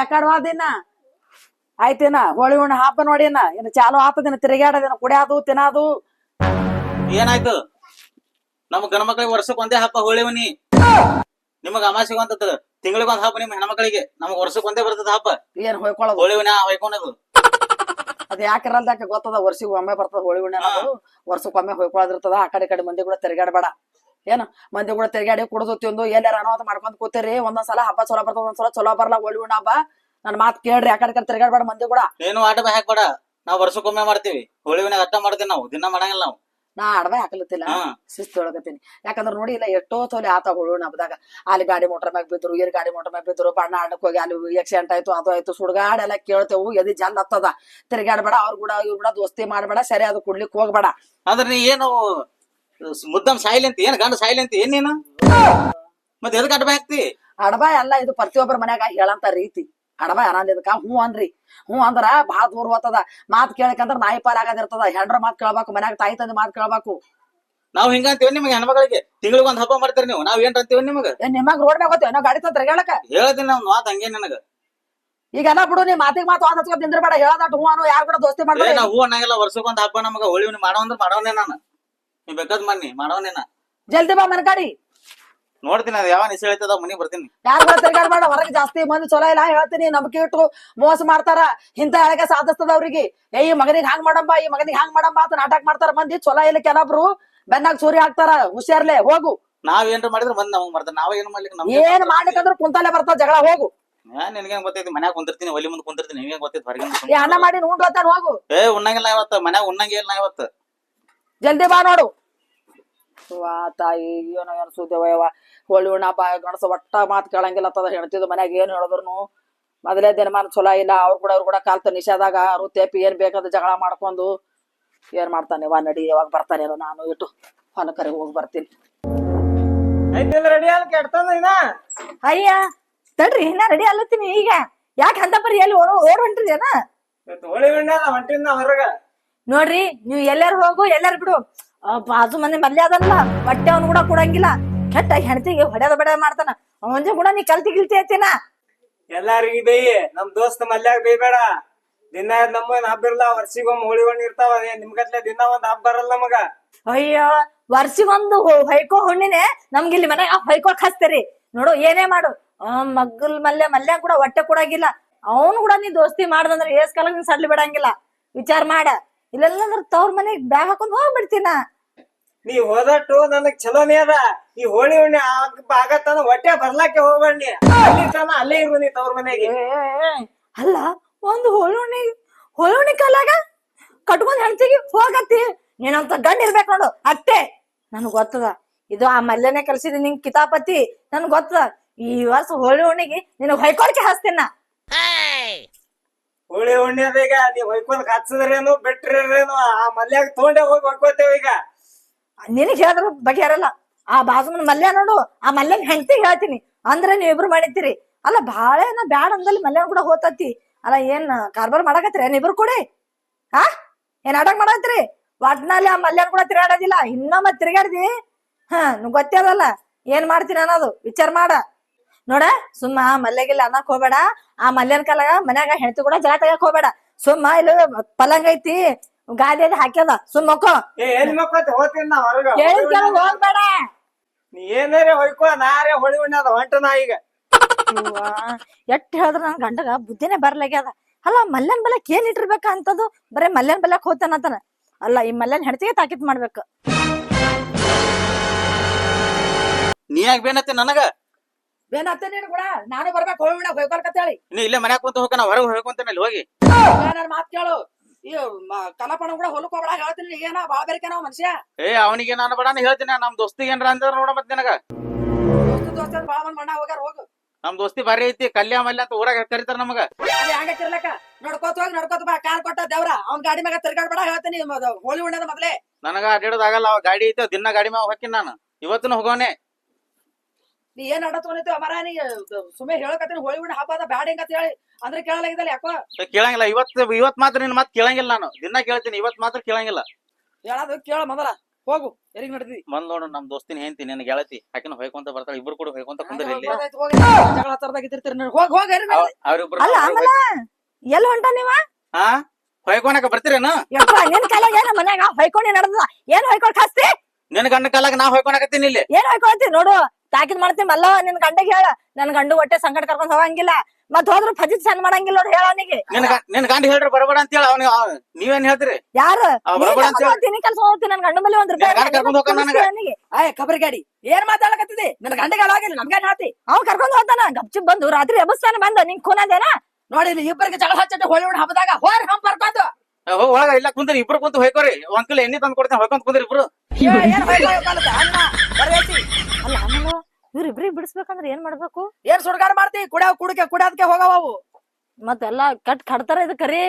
ಯಾಕಡೆ ವಾದಿನ ಆಯ್ತೇನ ಹೋಳಿ ಹುಣ್ಣ ಹಬ್ಬ ನೋಡಿನ ಇನ್ನು ಚಾಲು ಆತದಿನ ತಿರುಗಾಡದಿನ ಕುಡಿಯೋದು ತಿನ್ನೋದು. ಏನಾಯ್ತು? ನಮ್ ಗಣ ಮಕ್ಳಿಗೆ ವರ್ಷಕ್ಕೆ ಒಂದೇ ಹಬ್ಬ ಹೋಳಿ ಹುಣ್ಣಿ. ನಿಮಗ ಅಮಾಸಿಗೆ ಒಂದ್ ತಿಂಗಳಿಗೆ ಒಂದ್ ಹಬ್ಬ ನಿಮ್ ಹೆಣ್ಮಕ್ಳಿಗೆ. ನಮಗ್ ವರ್ಷಕ್ಕೆ ಒಂದೇ ಬರ್ತದ ಹಬ್ಬ. ಏನ್ ಹೊಯ್ಕೊಳ್ಳೋದು ಹೋಳಿ ಹುಣ್ಣಿ ಹೊಯ್ಕೊಳೋದು. ಅದ್ ಯಾಕಿರಲ್ದ ಗೊತ್ತದ ವರ್ಷಿಗೆ ಒಮ್ಮೆ ಬರ್ತದ ಹೋಳಿ ಹುಣ್ಣಿ ಅನ್ನೋದು. ವರ್ಷಕ್ಕೊಮ್ಮೆ ಹೊಯ್ಕೊಳ್ಳೋದಿರ್ತದ. ಆ ಕಡೆ ಮಂದಿ ಕೂಡ ತಿರ್ಗಾಡ್ಬೇಡ. ಏನ ಮಂದಿ ಕೂಡ ತಿರ್ಗಾಡಿ ಕುಡ್ದು ತಿಂದು ಎಲ್ಲಾರ ಅನಾಹುತ ಮಾಡ್ಕೊಂಡ್ ಕೂತಿರಿ. ಒಂದೊಂದ್ಸಲ ಹಬ್ಬ ಚಲೋ ಬರ್ತದ, ಒಂದ್ಸಲ ಚಲೋ ಬರಲ್ಲ ಹೋಳಿ ಹುಣ್ಣ ಹಬ್ಬ. ನನ್ ಮಾತ್ ಕೇಳ್ರಿ. ಆ ಕಡೆ ತಿರ್ಗಾಡ್ಬೇಡ ಮಂದಿ ಕೂಡ. ಏನು ಆಟ ಬೈ ಹಾಕ್ಬೇಡ. ನಾವ್ ವರ್ಷಕ್ಕೊಮ್ಮೆ ಮಾಡ್ತೀವಿ. ಹೋಳಿ ಹುಣ್ಣಿಗೆ ಅಟ್ಟ ಮಾಡ್ತೀವಿ ನಾವು, ದಿನ ಮಾಡಂಗಿಲ್ಲ ನಾವು. ನಾ ಅಡವೆ ಹಾಕಲತ್ತಿಲ್ಲ, ಶಿಸ್ತು ಹೇಳಕತ್ತೀನಿ. ಯಾಕಂದ್ರ ನೋಡಿ ಇಲ್ಲ ಎಷ್ಟೋ ತೋಲಿ ಆತ ಹೋಳಿ ಹುಣ್ಣ ಹಬ್ಬದಾಗ. ಅಲ್ಲಿ ಗಾಡಿ ಮೋಟರ್ ಮ್ಯಾಗ ಬಿದ್ರು, ಇಲ್ಲಿ ಗಾಡಿ ಮೋಟರ್ ಮ್ಯಾಗ ಬಿದ್ರು, ಬಣ್ಣ ಆಡಕ್ ಹೋಗಿ ಅಲ್ಲಿ ಆಕ್ಸಿಡೆಂಟ್ ಆಯ್ತು, ಅದು ಆಯ್ತು, ಸುಡ್ಗಾಡ್ ಎಲ್ಲ ಕೇಳ್ತೇವು. ಎದಿ ಜಲ್ ಹತ್ತದ. ತಿರ್ಗಾಡ್ಬೇಡ, ಅವ್ರ ಕೂಡ ಇವ್ರ ಕೂಡ ದೋಸ್ತಿ ಮಾಡ್ಬೇಡ, ಸರಿ ಅದು ಕುಡ್ಲಿಕ್ ಹೋಗ್ಬೇಡ. ಅಂದ್ರೆ ನೀ ಏನು ಮುದ್ದಮ್ ಸಾಯಿಲಿ ಅಂತ ಏನ್ ಗಂಡ ಸಾಯಿಲಿ ಅಂತ ಏನ್ ನೀನು ಮತ್ತೆ ಎದಕ್ ಅಡ್ಡ ಹಾಕ್ತಿ? ಅಡಬ ಎಲ್ಲ ಇದು ಪ್ರತಿಯೊಬ್ಬರ ಮನ್ಯಾಗ ಹೇಳಂತ ರೀತಿ. ಅಡಬ ಅನ್ನೋದಕ್ಕ ಹ್ಞೂ ಅನ್ರಿ. ಹ್ಞೂ ಅಂದ್ರ ಬಾಳ ದೂರ ಹೋಗ್ತದ. ಮಾತ್ ಕೇಳಕಂದ್ರ ನಾಯಿ ಪಾಲ್ ಆಗದಿರ್ತದ. ಹೆಂಡ್ರ ಮಾತ್ ಕೇಳ್ಬೇಕು, ಮನ್ಯಾಗ ತಾಯಿ ತಂದೆ ಮಾತ್ ಕೇಳ್ಬೇಕು. ನಾವ್ ಹಿಂಗ ಅಂತೀವಿ ನಿಮ್ಗೆ ಹೆಣ್ಮಗಳಿಗೆ ತಿಂಗಳಿಗೆ ಒಂದ್ ಹಬ್ಬ ಮಾಡ್ತೀರಿ ನೀವು. ನಾವ್ ಏನ್ ಅಂತೀವಿ ನಿಮಗ? ನಿಮಗ್ ರೋಡ್ ಮ್ಯಾಗ ಹೋಗ್ತೇವೆ ನಾವು ಗಾಡಿ ತಂತ್ರ ಹೇಳಕ. ಹೇಳ್ತೀನಿ ನಾವ್ ಮಾತ್ ಹಂಗೆ ನನಗ. ಈಗೆಲ್ಲ ಬಿಡು, ನೀ ಮಾತಿಗೆ ಮಾತು ಹಚ್ಕೊಂಡ್ ನಿಂದ್ರಬೇಡ. ಹೇಳದಾಟ ಹ್ಞೂ ಅನ್ನೋ ಯಾರು ಕೂಡ ದೋಸ್ತಿ ಮಾಡ್ಬೇಡ. ನಾವು ಹೂ ಅನ್ನಂಗಿಲ್ಲ. ವರ್ಷಕ್ಕೊಂದ್ ಹಬ್ಬ ನಮಗ ಹೋಳಿ ಹುಣ್ಣಿ ಮಾಡೋ ಅಂದ್ರೆ ಮಾಡೋನೇ ನಾನು. ನೀವ್ ಬೇಕಾದ್ ಮಾಡಿ ಮಾಡೋನೇನ. ಜಲ್ದಿ ಬಾ ಮನ ಗಾಡಿ. ನೋಡ್ತೀನಿ ಅದ್ ಯಾವ ನಿಸೆ ಹೇಳ್ತದ ಮನಿ ಬರ್ತೀನಿ. ಯಾರು ಕೂಡ ತಿರ್ಗಾಡ್ಬೇಡ. ಹೊರಗೆ ಜಾಸ್ತಿ ಮಂದಿ ಚಲೋ ಇಲ್ಲ ಹೇಳ್ತೀನಿ. ನಂಬಿಕೆ ಇಟ್ಟು ಮೋಸ ಮಾಡ್ತಾರ. ಇಂತ ಹೇಳಕ್ಕೆ ಸಾಧಿಸ್ತದ ಅವ್ರಿಗೆ. ಈ ಮಗನಿಗೆ ಹಾಂಗ್ ಮಾಡಂಬ, ಈ ಮಗನಿಗೆ ಹಾಂಗ್ ಮಾಡಂಬ ಅಂತ ನಾಟಕ ಮಾಡ್ತಾರ ಮಂದಿ. ಚಲೋ ಇಲ್ಲ ಕೆಲವೊಬ್ರು ಬೆನ್ನಾಗ ಸೂರಿ ಹಾಕ್ತಾರ. ಹುಷಾರ್ಲೆ ಹೋಗು. ನಾವ್ ಏನ್ರ ಮಾಡಿದ್ರೆ ಬಂದ್ ನಮಗ್ ಮಾಡ್ತಾರ. ನಾವ್ ಏನ್ ಮಾಡ್ಲಿಕ್ಕೆ ಏನ್ ಮಾಡ್ಲಿಕ್ಕಂದ್ರ ಕುಂತಲ್ಲೇ ಬರ್ತಾವ ಜಗಳ. ಹೋಗು. ನಿನ್ಗೇನ್ ಗೊತ್ತೈತಿ? ಮನ್ಯಾಗ ಕುಂತಿರ್ತೀನಿ, ಒಲಿ ಮುಂದ್ ಕುಂತಿರ್ತೀನಿ. ನಿಮ್ಗೆ ಗೊತ್ತೈತಿ ಹೊರಗಿನ ಅನ್ನ ಮಾಡಿ ಉಂಡ್ತಾನ. ಹೋಗು. ಉಣ್ಣಂಗಿಲ್ಲ ಇವತ್ತ ಮನ್ಯಾಗ ಉಣ್ಣಂಗಿಲ್ಲ ಇವತ್ತು. ಜಲ್ದಿ ಬಾ ನೋಡು. ವಾ ತಾಯಿ ಏನೋ ಏನು ಸುದ್ದಿವಯವ. ಹೋಳಿ ಹುಣ್ಣ ಹಬ್ಬ ಗಣಸ ಒಟ್ಟ ಮಾತು ಕೇಳಂಗಿಲ್ಲ ಅಂತದ. ಹೆಣ್ತಿದ್ ಮನ್ಯಾಗ ಏನ್ ಹೇಳಿದ್ರು ಮೊದಲೇ ದಿನಮಾನ ಚಲೋ ಇಲ್ಲ. ಅವ್ರು ಕೂಡ ಕಾಲ್ತ ನಿಷೇಧಾಗ ಅವ್ರು ತೇಪಿ ಏನ್ ಬೇಕಂತ ಜಗಳ ಮಾಡ್ಕೊಂಡು ಏನ್ ಮಾಡ್ತಾನೆ. ವಾ ನಡಿ, ಯಾವಾಗ ಬರ್ತಾನೇನೋ. ನಾನು ಇಟ್ಟು ಹೊನಕರಿಗೆ ಹೋಗಿ ಬರ್ತೀನಿ. ಅಯ್ಯ ತಡ್ರಿ, ಇನ್ನ ರೆಡಿ ಅಲ್ಲತ್ತೀನಿ ಈಗ. ಯಾಕೆ ಅಂತ ಪರಿ ಎಲ್ಲಿ ಓಡ್ ಹೊಂಟಿದೇನ? ಹೊರಗ ನೋಡ್ರಿ, ನೀವ್ ಎಲ್ಲಾರು ಹೋಗು ಎಲ್ಲಾರು ಬಿಡು. ಬಾಜು ಮನೆ ಮಲ್ಯ ಅದಲ್ಲ, ಬಟ್ಟೆ ಅವ್ನು ಕೂಡ ಕೊಡಂಗಿಲ್ಲ. ಕೆಟ್ಟ ಹೆಣ್ತಿಗೆ ಹೊಡೆದ ಬಡ ಮಾಡ್ತಾನ. ಅವನ್ ಕೂಡ ನೀ ಕಲ್ತಿ ಗಿಲ್ತಿ ಐತಿನ. ಎಲ್ಲಾರಿಗಿ ಬೇಯಿ, ನಮ್ ದೋಸ್ತ ಮಲ್ಯಾಗ ಬೇಯ್ಬೇಡ. ದಿನ ನಮ್ಮ ಹಬ್ಬಿರ್ಲ, ವರ್ಷಿಗೊಮ್ಮೆ ಹೋಳಿ ಹುಣ್ಣಿ ಇರ್ತಾವ. ನಿಮ್ಗತ್ಲೆ ದಿನ ಒಂದ್ ಹಬ್ಬ ಬರಲ್ಲ ನಮಗ. ಅಯ್ಯೋ, ವರ್ಷಿಗೊಂದು ಹೊಯ್ಕೋ ಹುಣ್ಣಿನೇ ನಮ್ಗೆ ಇಲ್ಲಿ ಮನೆ ಹೊಯ್ಕೋಕ್ ಹಚ್ತೇರಿ. ನೋಡು ಏನೇ ಮಾಡು, ಮಗ್ಗಲ್ ಮಲ್ಯ ಕೂಡ ಹೊಟ್ಟೆ ಕೊಡಂಗಿಲ್ಲ. ಅವನು ಕೂಡ ನೀ ದೋಸ್ತಿ ಮಾಡ್ದಂದ್ರ ಏಸ್ ಕಾಲ ನೀನ್ ಸಡ್ಲಿ ಬಿಡಂಗಿಲ್ಲ. ವಿಚಾರ ಮಾಡ. ಇಲ್ಲೆಲ್ಲಂದ್ರ ತವ್ರ ಮನೆಗ್ ಬ್ಯಾಗ್ ಹಾಕೊಂಡ್ ಹೋಗ್ಬಿಡ್ತೀನ. ನೀ ಹೋದಟ್ಟು ನನಗ್ ಚಲೋನೇ ಅದ. ಈ ಹೋಳಿ ಹುಣ್ಣಿ ಆಗತ್ತಾನ ಹೊಟ್ಟೆ ಬರ್ಲಾಕೆ ಹೋಗ್ಬೇಡಿ. ಅಲ್ಲಿ ತನ ಅಲ್ಲೇ ಇರು ನೀ ತವ್ರ ಮನೆಗೆ. ಅಲ್ಲ, ಒಂದು ಹೋಳಿ ಕಾಲಾಗ ಕಟ್ಕೊಂಡ್ ಹೆಣ್ತಿಗೆ ಹೋಗತ್ತಿ. ನೀನಂತ ಗಂಡ ಇರ್ಬೇಕು ನೋಡು ಅಷ್ಟೇ. ನನ್ಗ್ ಗೊತ್ತದ ಇದು ಆ ಮಲ್ಯನೇ ಕಲ್ಸಿದ್ ನಿಂಗ್ ಕಿತಾಪತಿ. ನನ್ಗ್ ಗೊತ್ತದ ಈ ವರ್ಷ ಹೋಳಿ ಹುಣ್ಣಿಗೆ ನಿನಗ್ ಹೊಯ್ಕೊಳಕೆ ಹಾಸ್ತೀನ. ಹೋಳಿ ಹುಣ್ಣಿ ಅದ. ಈಗ ನೀವ್ ಹೊಯ್ಕೊಂಡ್ ಹಚ್ಚದ್ರೇನು ಬಿಟ್ರೇನು ಆ ಮಲ್ಯಾಗ ತೊಗೊಂಡೆ ಹೋಗಿ ಹೊಯ್ಕೋತೇವ. ಈಗ ನಿನಗ್ ಹೇಳಿದ್ರ ಬಗೆಹರಲ್ಲ. ಆ ಬಾಜು ಮಲ್ಯ ನೋಡು, ಆ ಮಲ್ಯನ್ ಹೆಂಡ್ತಿಗ್ ಹೇಳ್ತೀನಿ ಅಂದ್ರೆ ನೀವ್ ಇಬ್ರು ಮಾಡಿರ್ತೀರಿ. ಅಲ್ಲ ಬಾಳ ಏನ ಬ್ಯಾಡ ಅಂದಲ್ಲಿ ಮಲ್ಯನ್ ಕೂಡ ಹೋತತಿ. ಅಲ್ಲ ಏನ್ ಕಾರ್ಬಾರ್ ಮಾಡಕತ್ರಿ ಇಬ್ರು ಕೂಡಿ? ಏನ್ ಆಟಕ್ ಮಾಡತ್ರಿ? ಒಟ್ನಲ್ಲಿ ಆ ಮಲ್ಯನ್ ಕೂಡ ತಿರ್ಗಾಡೋದಿಲ್ಲ. ಇನ್ನೊಮ್ಮೆ ತಿರ್ಗಾಡ್ದಿ ಗೊತ್ತೇ ಅದಲ್ಲ ಏನ್ ಮಾಡ್ತೀನಿ ಅನ್ನೋದು. ವಿಚಾರ ಮಾಡ. ನೋಡ, ಸುಮ್ಮ ಮಲ್ಯಗಿಲ್ಲ ಅನ್ನಕ್ ಹೋಗ್ಬೇಡ. ಆ ಮಲ್ಯನ್ ಕಾಲಾಗ ಮನ್ಯಾಗ ಹೆಣ್ತಿ ಕೂಡ ಜಗಳ ತೆಗಕ್ ಹೋಗ್ಬೇಡ. ಸುಮ್ಮ ಇಲ್ಲ ಪಲಂಗ ಐತಿ, ಗಾದಿ ಅದ ಹಾಕ್ಯದ, ಸುಮ್ ಮಕ್ಕೋ. ಎಲ್ಲಿ ಮಕ್ಕೋತಿ? ಹೋಗ್ತೀನಿ ನಾ ಹೊರಗ. ಹೋಗ್ಬೇಡ. ನೀ ಏನಾರೇ ಹೊಯ್ಕೋ, ನಾರೇ ಹೋಳಿ ಹುಣ್ಣಿ ಅದ ಹೊಂಟ ನಾ ಈಗ. ಎಷ್ಟ್ ಹೇಳಿದ್ರ ನನ್ ಗಂಡಗ ಬುದ್ಧಿನೇ ಬರ್ಲಾಗ್ಯದ. ಅಲ್ಲ ಮಲ್ಯನ್ ಬಲಕ್ ಏನ್ ಇಟ್ಟಿರ್ಬೇಕ ಅಂತದು. ಬರೇ ಮಲ್ಯನ್ ಬಲಕ್ ಹೋಗ್ತಾನಂತಾನ. ಅಲ್ಲ ಈ ಮಲ್ಯನ್ ಹೆಣ್ತಿಗೆ ತಾಕೀತ್ ಮಾಡ್ಬೇಕು. ನೀ ಯಾಕೆ ಬೇನತ್ತೆ ನನಗ? ಬೇನತ್ತೆ ನೀನು ಕೂಡ. ನಾನು ಬರ್ಬೇಕು ಹೋಳಿ ಹುಣ್ಣಿಗೆ ಹೊಯ್ಕೊಳ್ಕತ್ತ ಹೇಳಿ. ನೀ ಇಲ್ಲೇ ಮನ್ಯಾಗ ಕುಂತ ಹೋಗ, ನಾ ಹೊರಗೆ ಹೋಗ್ಕೊಂತೇನೆ. ಅಲ್ಲಿ ಹೋಗಿ ನನ್ ಮಾತ್ ಕೇಳು. ಈ ಕಲಪಣ ಕೂಡ ಹೊಲಕ್ ಹೋಗ್ಬೇಡ ಹೇಳ್ತೀನಿ. ಏನ ಬಾಳ ಬೇರೆ ನಾವು ಮನುಷ್ಯ. ಅವನಿಗೆ ನಾನು ಬಡ ಹೇಳ್ತೀನಿ. ನಮ್ ದೋಸ್ತಿಗೆ ಏನ್ರ ಅಂದ್ರ ನೋಡ ಮತ್ತೆ ನನಗ. ದೋಸ್ತ ಬಾಳ ಮಂದಿ ಮಣ್ಣ ಹೋಗ್ಯಾರ. ಹೋಗು. ನಮ್ ದೋಸ್ತಿ ಬಾರಿ ಐತಿ. ಕಲ್ಯ ಮಲ್ಯ ಅಂತ ಊರಾಗ ಕರಿತಾರ ನಮಗ. ಅದೇ ಹಂಗ ತಿರ್ಲಕ್ಕ ನಡ್ಕೋತ ಹೋಗಿ ನಡ್ಕೋತ ಬಾ. ಕಾಲ್ ಕೊಟ್ಟ ದೇವ್ರ ಅವ್ನ ಗಾಡಿ ಮ್ಯಾಗ ತಿರ್ಗಾಡ್ಬೇಡ ಹೇಳ್ತೀನಿ. ಹೋಳಿ ಹುಣ್ಣದ ಮೊದ್ಲೇ ನನಗ ಅಡ್ಡಾಡೋದಾಗಲ್ಲ. ಅವ ಗಾಡಿ ಐತೆ, ದಿನ ಗಾಡಿ ಮ್ಯಾಗ ಹೋಗ್ತೀನಿ ನಾನು. ಇವತ್ತನು ಹೋಗೋನೆ. ನೀ ಏನ್ ಅಡತ್ಕೊಂಡಿತ್ತು ಅಮರ? ನೀ ಸುಮ್ಮನೆ ಹೇಳಕತ್ತೀನಿ ಹೋಳಿ ಹುಣ್ಣಿ ಹಬ್ಬ ಅದ ಬ್ಯಾಡ ಹಿಂಗ ಅಂತ ಹೇಳಿ ಅಂದ್ರೆ ಕೇಳಲಾಗಿದ್ದಲ್ಲ ಯಾಕೋ? ಕೇಳಂಗಿಲ್ಲ. ಇವತ್ ಮಾತ್ರ ನಿನ್ ಮಾತ್ ಕೇಳಂಗಿಲ್ಲ. ನಾನು ದಿನ ಕೇಳ್ತೀನಿ, ಇವತ್ ಮಾತ್ರ ಕೇಳಂಗಿಲ್ಲ. ಹೇಳೋದು ಕೇಳ ಮೊದಲ. ಹೋಗು ಎಲ್ಲಿಗೆ ನಡೆದಿ ಬಂದ್ ನೋಡು ನಮ್ ದೋಸ್ತಿನ ಹೆಂತಿ ನಿನ್ ಗೆಳತಿ ಆಕಿನ ಹೊಯ್ಕೊಂತ ಬರ್ತಾಳ ಇಬ್ರು ಕೂಡ ಹೊಯ್ಕೊಂತ ಕುಂದ್ರಿ ಇಲ್ಲಿ ಜಗಳ ಹತ್ತರದಾಗ ಇದ್ದಿರ್ತೀರಿ ಹೋಗ್ ಹೋಗ್ ಅವ್ರಿಬ್ರು ಅಲ್ಲ ಆಮೇಲೆ ಎಲ್ಲಿ ಹೊಂಟ ನೀವ ಹಾ ಹೊಯ್ಕೊಳಕ ಬರ್ತೀರೇನು ಯಪ್ಪ ನಿನ್ ಕಾಲಾಗ ಏನ ಮನ್ಯಾಗ ಹೊಯ್ಕೊಂಡಿ ನಡ್ದ ಏನ್ ಹೊಯ್ಕೊಳ್ ಹಸ್ತಿ ನಿನ್ ಗಂಡ ಕಾಲಾಗ ನಾ ಹೊಯ್ಕೊಳಕತ್ತೀನಿ ಇಲ್ಲಿ ಏನ್ ಹೊಯ್ಕೊಳ್ತಿ ನೋಡು ತಾಕಿದ್ ಮಾಡ್ತೀನಿ ಮಲ್ಲ ನಿನ್ ಗಂಡಗ್ ಹೇಳ ನನ್ ಗಂಡು ಹೊಟ್ಟೆ ಸಂಕಟ ಕರ್ಕೊಂಡ್ ಹೋಗಂಗಿಲ್ಲ ಮತ್ ಹೋದ್ರು ಫಜಿತ್ ಸಣ್ಣ ಮಾಡಂಗಿಲ್ಲ ನೋಡು ಹೇಳ ಅವನಿಗೆ ನಿನ್ ಗಂಡ ಹೇಳ್ರಿ ಬರಬೇಡ ಅಂತ ಹೇಳ ಅವ್ನಿಗೆ ನೀವೇನ್ ಹೇಳ್ತೀರಿ ಯಾರು ಬರಬೇಡ ಅಂತ ಹೇಳಿ ಕೆಲಸ ಹೋಗ್ತೀನಿ ನನ್ ಗಂಡ ಮೇಲೆ ಒಂದ್ ರೂಪಾಯಿ ಗಂಡ ಕರ್ಕೊಂಡ್ ಹೋಗ್ತಾನ ನನಗ. ಅವನಿಗೆ ಆಯ್ ಕಬರಿ ಗಾಡಿ ಏನ್ ಮಾತಾಡಕತ್ತಿದಿ ನನ್ನ ಗಂಡಗಳ ಆಗಿಲ್ಲ ನಮ್ಗೇನ್ ಹಾತಿ ಅವ್ ಕರ್ಕೊಂಡ್ ಹೋಗ್ತಾನ ಗಪ್ಚಿಪ್ ಬಂದು ರಾತ್ರಿ ಎಬಸ್ತಾನ ಬಂದು ನಿಂಗ್ ಖೂನದೇನ ನೋಡಿ ಇಲ್ಲಿ ಇಬ್ಬರಿಗೆ ಜಗಳ ಹಚ್ಚ ಹೋಳಿ ಹಬ್ಬದಾಗ ಹೋರ್ ಹಂಪ್ ಬರ್ಕೊಂಡು ಒಳಗ ಇಲ್ಲ ಕುಂದ್ರಿ ಇಬ್ರು ಕುಂತು ಹೊಯ್ಕೋರಿ ಒಂದ್ ಕಿಲೋ ಎಣ್ಣೆ ತಂದ್ ಕೊಡ್ತೇನೆ ಹೊಯ್ಕೊಂತ ಕುಂದ್ರಿ ಇಬ್ರು ಏನ್ ಹೊಯ್ಕೊಳ್ಳುತ್ತೆ ಅನ್ನ ಬರ್ಬೇಸಿ ಅಲ್ಲ ಆಮೇಲೆ ಇವ್ರಿಬ್ರಿಗೆ ಬಿಡಿಸ್ಬೇಕಂದ್ರೆ ಏನ್ ಮಾಡ್ಬೇಕು ಏನ್ ಸುಡ್ಗಾರ ಮಾಡ್ತಿ ಕುಡಿಯೋದಕ್ಕೆ ಹೋಗವು ಮತ್ತೆಲ್ಲಾ ಕಡ್ತಾರ ಇದು ಕರಿ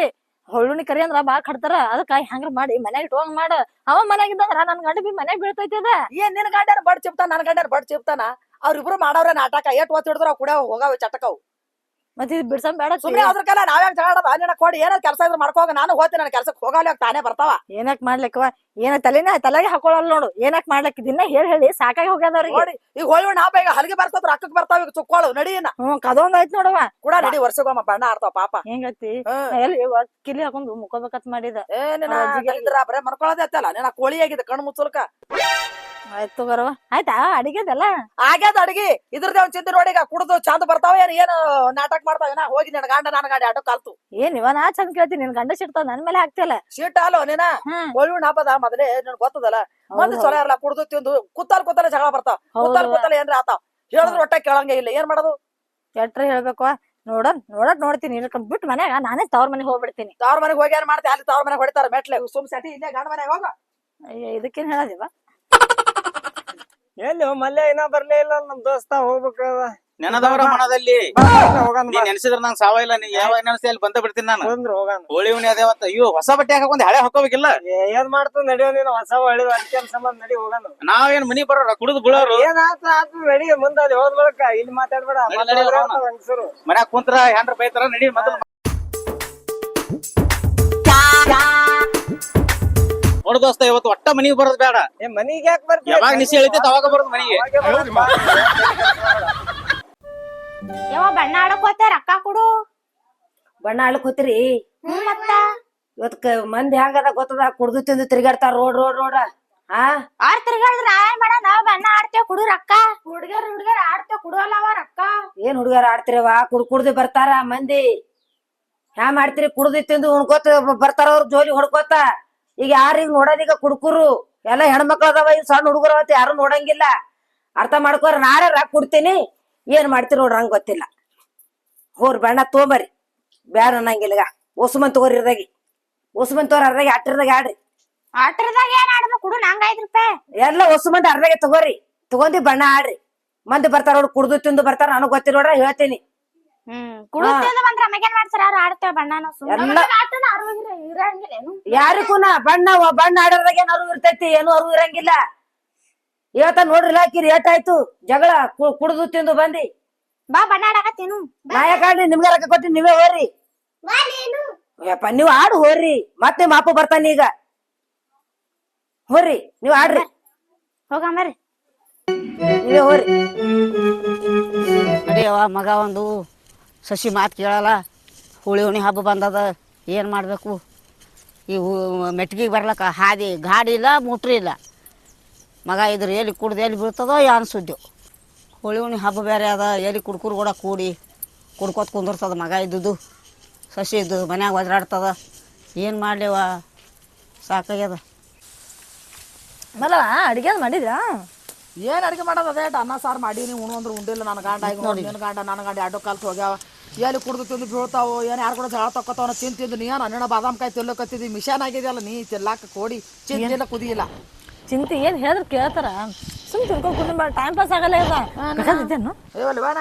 ಹೊಳ್ಳುಣಿ ಕರಿ ಅಂದ್ರ ಬಾ ಕಡ್ತಾರ ಅದಕ್ಕ ಹಂಗ್ರ ಮಾಡಿ ಮನ್ಯಾಗ ಇಟ್ಕೊಂಡ್ ಮಾಡ ಅವ ಮನ್ಯಾಗ ಇದ್ದಂದ್ರ ನನ್ ಗಂಡ ಬಿ ಮನ್ಯಾಗ ಬೀಳ್ತೈತಿ ಅದ ಏನ್ ನಿನ್ ಗಂಡನ ಬಡ್ ಚಿಪ್ತಾನ ನನ್ ಗಂಡನ ಬಡ್ ಚಿಪ್ತಾನ ಅವ್ರಿಬ್ರು ಮಾಡವ್ರೆ ನಾಟಕ ಏಟ್ ಒತ್ತು ಹಿಡಿದ್ರ ಕುಡಿಯೋ ಹೋಗವ ಚಟಕವು ಮತ್ತೆ ಇದು ಬಿಡ್ಸಂ ಬೇಡ ಸುಮ್ನೆ ಅದ್ರ ಕಾಲ ನಾವ್ಯಾಗ ಜಗಳ ನಿನ್ನ ಕೊಡಿ ಏನೋ ಕೆಲಸ ಇದ್ರೆ ಮಾಡ್ಕೋಗ ನಾನು ಹೋಗ್ತೀನಿ ನನ್ನ ಕೆಲ್ಸಕ್ಕೆ ಹೋಗಲ್ಲ ತಾನೇ ಬರ್ತಾವ ಏನಕ್ ಮಾಡ್ಲಿಕ್ಕವ ಏನ ತಲೆಗೆ ಹಾಕೊಳಲ್ಲ ನೋಡು ಏನಕ್ ಮಾಡ್ಲಿಕ್ ದಿನ ಹೇಳಿ ಸಾಕಾಗಿ ಹೋಗ್ಯದವ್ರಿಗೆ ನೋಡಿ ಈಗ ಹೋಳಿ ಹಬ್ಬ ಈಗ ಹಲಗೆ ಬರ್ತಾವ್ರ ಅಕ್ಕಕ್ ಬರ್ತಾವ ಈಗ ಚುಕ್ಕೋಳು ನಡಿಯನ್ನ ಕದೊಂದ್ ಆಯ್ತು ನೋಡವ ಕೂಡ ನಡಿ ವರ್ಷಗೊಮ್ಮ ಬಣ್ಣ ಆಡ್ತಾವ ಪಾಪ ಹೆಂಗತಿ ಎಲ್ಲಿ ಕಿಲಿ ಹಾಕೊಂಡು ಮುಕ್ಕೋಬೇಕತ್ ಮಾಡಿದ ಬರೇ ಮನ್ಕೊಳ್ಳೋದೇ ಅತ್ತಲ್ಲ ನಿನ್ನ ಕೋಳಿ ಆಗಿದೆ ಕಣ್ಣು ಮುಚ್ಚಲ್ಕ ಆಯ್ತು ಬರವ ಆಯ್ತಾ ಅಡಿಗೆದಲ್ಲ ಆಗ್ಯಾದ ಅಡಿಗೆ ಇದ್ರದೇ ಒಂದ್ ಚಿಂತೆ ನೋಡಿ ಈಗ ಕುಡ್ದು ಚಂದ ಬರ್ತಾವ ಏನು ನಾಟಕ ಮಾಡ್ತಾವ ನಾ ಹೋಗಿ ನಿನ್ನ ಗಂಡ ನನ್ನ ಗಾಡಿ ಆಟೋ ಕಲ್ತು ಏನ್ ಇವ ನಾ ಚಂದ ಕೇಳ್ತೀನಿ ನಿನ್ ಗಂಡ ಸಿಡ್ತಾವ ನನ್ ಮೇಲೆ ಹಾಕ್ತಿಯಲ್ಲ ಸೀಟ್ ಅಲ್ಲೋ ನೀನ ಹೋಳಿ ಹಬ್ಬದ ಮೊದಲೇ ನನ್ ಗೊತ್ತದಲ್ಲ ಮಂದಿ ಚೊಲ ಇರಲ್ಲ ಕುಡ್ದು ತಿಂದು ಕೂತಲ್ ಜಗಳ ಬರ್ತಾವ ಕೂತಲ್ ಏನ್ರ ಆತಾವ ಹೇಳಿದ್ರು ಒಟ್ಟ ಕೇಳಂಗೆ ಇಲ್ಲ ಏನ್ ಮಾಡೋದು ಎಟ್ರ ಹೇಳ್ಬೇಕು ನೋಡ್ತೀನಿ ಬಿಟ್ಟು ಮನ್ಯಾಗ ನಾನೇ ತವ್ರ ಮನೆಗೆ ಹೋಗ್ಬಿಡ್ತೀನಿ ತವ್ರ ಮನೆಗೆ ಹೋಗಿ ಏನ್ ಮಾಡ್ತಿ ಅಲ್ಲಿ ತವ್ರ ಮನೆಗೆ ಹೊಡಿತಾರ ಮೆಟ್ಲೆ ಸುಮ್ ಸಟಿ ಇಲ್ಲೇ ಗಂಡ ಮನೆಗೆ ಹೋಗ ಅಯ್ಯ ಇದಕ್ಕೇನ್ ಹೇಳದಿವ ಎಲ್ಲಿ ಮಲ್ಯ ಇನ್ನ ಬರ್ಲೇ ಇಲ್ಲ ನಮ್ ದೋಸ್ತ ಹೋಗ್ಬೇಕದ ನೆನದವರ ಮನದಲ್ಲಿ ಹೋಗಣ ನೀನ್ ನೆನ್ಸಿದ್ರ ನಂಗೆ ಸಾವ ಇಲ್ಲ ನೀ ಯಾವ ನೆನ್ಸಿ ಅಲ್ಲಿ ಬಂದ ಬಿಡ್ತೀನಿ ನಾನು ಬಂದ್ರು ಹೋಗಣ ಹೋಳಿ ಹುಣ್ಣಿ ಅದೇವತ್ತ ಅಯ್ಯೋ ಹೊಸ ಬಟ್ಟೆ ಹಾಕೊಂಡ್ ಹಳೆ ಹಾಕೋಬೇಕಿಲ್ಲ ಏನ್ ಮಾಡ್ತು ನಡಿಯೋ ನೀನು ಹೊಸ ಒಳ್ಳೆದು ಅದಕ್ಕೆ ಸಂಬಂಧ ನಡಿ ಹೋಗಣ ನಾವೇನ್ ಮನಿ ಬರೋರ ಕುಡಿದು ಬೀಳೋರು ಏನ್ ಆತು ನಡಿ ಮುಂದೆ ಅದು ಹೋದ್ ಬಳಕ ಇಲ್ಲಿ ಮಾತಾಡ್ಬೇಡ ಹಂಗಸರು ಮನ್ಯಾಗ ಕುಂತ್ರ ಹೆಂಡ್ರ ಬೈತಾರ ನಡಿ ಮೊದಲು ನೋಡು ದೋಸ್ತ ಇವತ್ತು ಒಟ್ಟ ಮನಿಗೆ ಬರೋದು ಬೇಡ ಮನಿಗೆ ಯಾಕೆ ಬರ್ತೀವಿ ಯಾವಾಗ ನಿಸಿ ಹೇಳಿತೈತೆ ಅವಾಗ ಬರೋದು ಮನಿಗೆ ಯಾವ ಬಣ್ಣ ಆಡಕ್ ಹೋತೆ ರೊಕ್ಕ ಕೊಡು ಬಣ್ಣ ಆಡ್ಲಿಕ್ ಹೋತಿರಿ ಮತ್ತ ಇವತ್ ಮಂದಿ ಹೆಂಗದ ಗೊತ್ತದ ಕುಡ್ದು ತಿಂದು ತಿರ್ಗಾಡ್ತಾರ ರೋಡ್ ಹಾ ಆರ್ ತಿರ್ಗಾಡಿದ್ರ ನಾವೇನ್ ಮಾಡ ನಾವ್ ಬಣ್ಣ ಆಡ್ತೇವ್ ಕುಡು ರೊಕ್ಕ ಹುಡ್ಗ್ಯಾರ ಆಡ್ತೇವ್ ಕುಡುವಲ್ಲವ ರೊಕ್ಕ ಏನ್ ಹುಡುಗಾರ ಆಡ್ತಿರವ ಕುಡ್ದು ಬರ್ತಾರ ಮಂದಿ ಹ್ಯಾ ಮಾಡ್ತೀರಿ ಕುಡ್ದು ತಿಂದು ಉಣ್ಕೋತ ಬರ್ತಾರ ಅವ್ರ ಜೋಲಿ ಹೊಡ್ಕೋತ ಈಗ ಯಾರೀಗ ನೋಡೋದೀಗ ಕುಡ್ಕುರು ಎಲ್ಲಾ ಹೆಣ್ಮಕ್ಳು ಅದಾವ ಈಗ ಸಣ್ಣ ಹುಡುಗರು ಅವತ್ತು ಯಾರು ನೋಡಂಗಿಲ್ಲ ಅರ್ಥ ಮಾಡ್ಕೋರ ನಾಳೆ ರೊಕ್ಕ ಕೊಡ್ತೀನಿ ಏನ್ ಮಾಡ್ತೀರಿ ನೋಡ್ರಿ ಹಂಗ ಗೊತ್ತಿಲ್ಲ ಹೋರ್ ಬಣ್ಣ ತೊಗೊಂಬರಿ ಬ್ಯಾಡ ಅನ್ನಂಗಿಲ್ಲ ಈಗ ಒಸುಮನ್ ತಗೋರಿ ಇರ್ದಾಗಿ ಒಸುಮನ್ ತಗೋರಿ ಅರ್ಧಾಗಿ ಅಟ್ಟಿರ್ದಾಗ ಆಡ್ರಿ ಆಟರದಾಗ ಏನ್ ಆಡ್ಬೇಕು ಕುಡು ನಂಗ 5 ರೂಪಾಯಿ ಎಲ್ಲ ಒಸುಮಂದಿ ಅರ್ಧಾಗೆ ತಗೋರಿ ತಗೊಂಡಿ ಬಣ್ಣ ಆಡ್ರಿ ಮಂದಿ ಬರ್ತಾರ ನೋಡ್ರಿ ಕುಡ್ದು ತಿಂದು ಬರ್ತಾರ ನನಗ್ ಗೊತ್ತಿಲ್ಲ ನೋಡ್ರ ಹೇಳ್ತೀನಿ ಕುಡುತ್ತಿಂದ ಬಂದ್ರ ನಮಗೇನ್ ಮಾಡ್ತಾರ ಅವ್ರು ಆಡ್ತೇವ್ ಬಣ್ಣನ ಎಲ್ಲ ಇರಂಗಿಲ್ಲೇನು ಯಾರಿಗೂನ ಬಣ್ಣ ಆಡೋದಾಗ ಏನ್ ಅರಿವು ಇರ್ತೈತಿ ಏನು ಅರಿವು ಇರಂಗಿಲ್ಲ ಇವತ್ತ ನೋಡ್ರಿ ಹಾಕಿರಿ ಏಟಾಯ್ತು ಜಗಳ ಕುಡ್ದು ತಿಂದು ಬಂದಿ ಬಾ ಬಣ್ಣ ಆಡಕತ್ತೀನು ನಾಯಕ ಆಡ್ರಿ ನಿಮ್ಗೆ ರೊಕ್ಕ ಕೊಟ್ಟಿ ನೀವೇ ಹೋರಿ ಯಪ್ಪ ನೀವ್ ಆಡು ಹೋರಿ ಮತ್ ನಿಮ್ ಅಪ್ಪ ಬರ್ತಾನ ಈಗ ಹೋರಿ ನೀವ್ ಆಡ್ರಿ ಹೋಗಂಬರ್ರಿ ನೀವೇ ಹೋರಿ ನಡೆಯವ ಮಗ ಒಂದು ಸಸಿ ಮಾತು ಕೇಳಲ್ಲ ಹುಳಿ ಹುಣಿ ಹಬ್ಬ ಬಂದದ ಏನು ಮಾಡಬೇಕು ಈ ಮೆಟ್ಗಿಗೆ ಬರ್ಲಕ್ಕ ಹಾದಿ ಗಾಡಿ ಇಲ್ಲ ಮೋಟ್ರಿ ಇಲ್ಲ ಮಗ ಇದ್ರ ಎಲ್ಲಿ ಕುಡ್ದು ಎಲ್ಲಿ ಬೀಳ್ತದೋ ಅನ್ಸುದ್ದೆವು ಹುಳಿ ಹುಣಿ ಹಬ್ಬ ಬೇರೆ ಅದ ಎಲ್ಲಿ ಕುಡ್ಕುರು ಕೂಡ ಕೂಡಿ ಕುಡ್ಕೋತ ಕುಂದಿರ್ತದ ಮಗ ಇದ್ದುದು ಸಸಿ ಇದ್ದು ಮನ್ಯಾಗ ಒದ್ರಾಡ್ತದ ಏನು ಮಾಡಲಿವ ಸಾಕಾಗ್ಯದ ಮಲ್ಲ ಅಡಿಗೆ ಮಾಡಿದ್ರಾ ಏನ್ ಅಡಿಗೆ ಮಾಡೋದು ಅದೇ ಅನ್ನ ಸಾರು ಮಾಡಿ ನೀವು ಉಣ್ಣು ಅಂದ್ರೆ ಉಂಡಿಲ್ಲ ನನ್ನ ಗಂಡ ಈಗ ನಿನ್ನ ಗಂಡ ನನ್ನ ಗಂಡ ಆಟೋ ಕಲ್ತು ಹೋಗ್ಯಾವ ಎಲ್ಲಿ ಕುಡ್ದು ತಿಂದು ಬೀಳ್ತಾವು ಏನು ಯಾರು ಕೂಡ ಜಗಳ ತಕ್ಕೋತಾವ ತಿಂದು ನೀ ನನ್ನ ಬಾದಾಮ್ ಕಾಯಿ ತಿಲ್ಲಕತ್ತಿದ್ದಿ ಮಿಷನ್ ಆಗಿದೆಯಲ್ಲ ನೀ ತಿರ್ಲಾಕ ಕೋಡಿ ಚಿಂತೆಲ್ಲ ಕುದಿಯಿಲ್ಲ ಚಿಂತೆ ಏನ್ ಹೇಳಿದ್ರು ಕೇಳ್ತಾರ ಸುಮ್ ತಿನ್ಕೊಂಡ್ ಕುಂದ ಟೈಮ್ ಪಾಸ್ ಆಗಲ್ಲ ಇದೇನು ಅಯ್ಯವಲ್ಲಿ ಬೇಡ